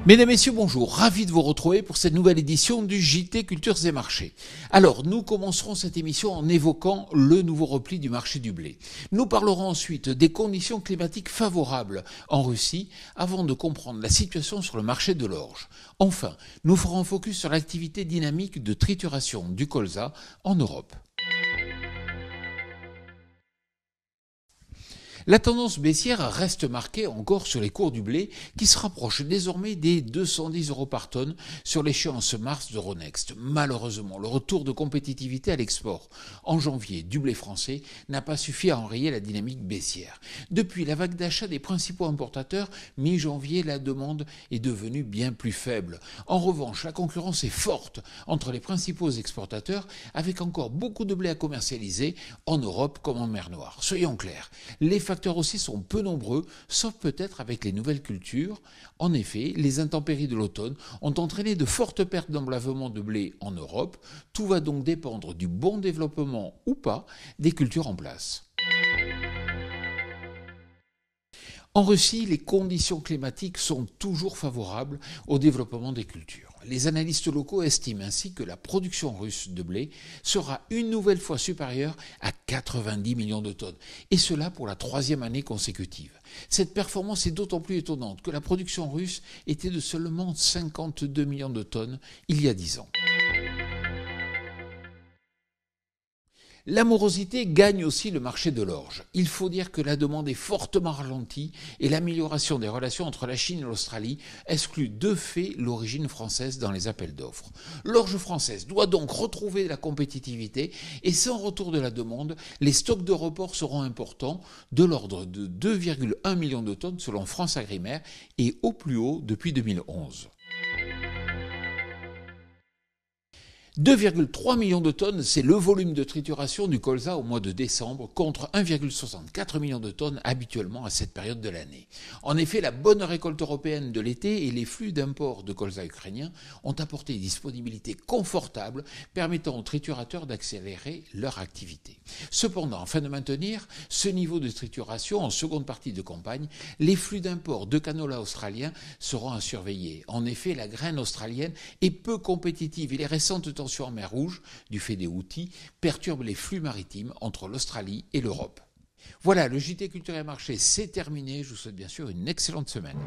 Mesdames, Messieurs, bonjour. Ravi de vous retrouver pour cette nouvelle édition du JT Cultures et Marchés. Alors, nous commencerons cette émission en évoquant le nouveau repli du marché du blé. Nous parlerons ensuite des conditions climatiques favorables en Russie avant de comprendre la situation sur le marché de l'orge. Enfin, nous ferons un focus sur l'activité dynamique de trituration du colza en Europe. La tendance baissière reste marquée encore sur les cours du blé qui se rapprochent désormais des 210 € par tonne sur l'échéance mars d'Euronext. Malheureusement, le retour de compétitivité à l'export en janvier du blé français n'a pas suffi à enrayer la dynamique baissière. Depuis la vague d'achat des principaux importateurs, mi-janvier, la demande est devenue bien plus faible. En revanche, la concurrence est forte entre les principaux exportateurs avec encore beaucoup de blé à commercialiser en Europe comme en mer Noire. Soyons clairs, les facteurs aussi sont peu nombreux, sauf peut-être avec les nouvelles cultures. En effet, les intempéries de l'automne ont entraîné de fortes pertes d'emblavement de blé en Europe. Tout va donc dépendre du bon développement ou pas des cultures en place. En Russie, les conditions climatiques sont toujours favorables au développement des cultures. Les analystes locaux estiment ainsi que la production russe de blé sera une nouvelle fois supérieure à 90 millions de tonnes, et cela pour la troisième année consécutive. Cette performance est d'autant plus étonnante que la production russe était de seulement 52 millions de tonnes il y a 10 ans. La morosité gagne aussi le marché de l'orge. Il faut dire que la demande est fortement ralentie et l'amélioration des relations entre la Chine et l'Australie exclut de fait l'origine française dans les appels d'offres. L'orge française doit donc retrouver la compétitivité et sans retour de la demande, les stocks de report seront importants, de l'ordre de 2,1 millions de tonnes selon France Agrimaire et au plus haut depuis 2011. 2,3 millions de tonnes, c'est le volume de trituration du colza au mois de décembre contre 1,64 million de tonnes habituellement à cette période de l'année. En effet, la bonne récolte européenne de l'été et les flux d'import de colza ukrainien ont apporté une disponibilité confortable permettant aux triturateurs d'accélérer leur activité. Cependant, afin de maintenir ce niveau de trituration en seconde partie de campagne, les flux d'import de canola australien seront à surveiller. En effet, la graine australienne est peu compétitive et les récentes tensions en mer Rouge, du fait des Houthis, perturbent les flux maritimes entre l'Australie et l'Europe. Voilà, le JT Culture et Marché, c'est terminé. Je vous souhaite bien sûr une excellente semaine.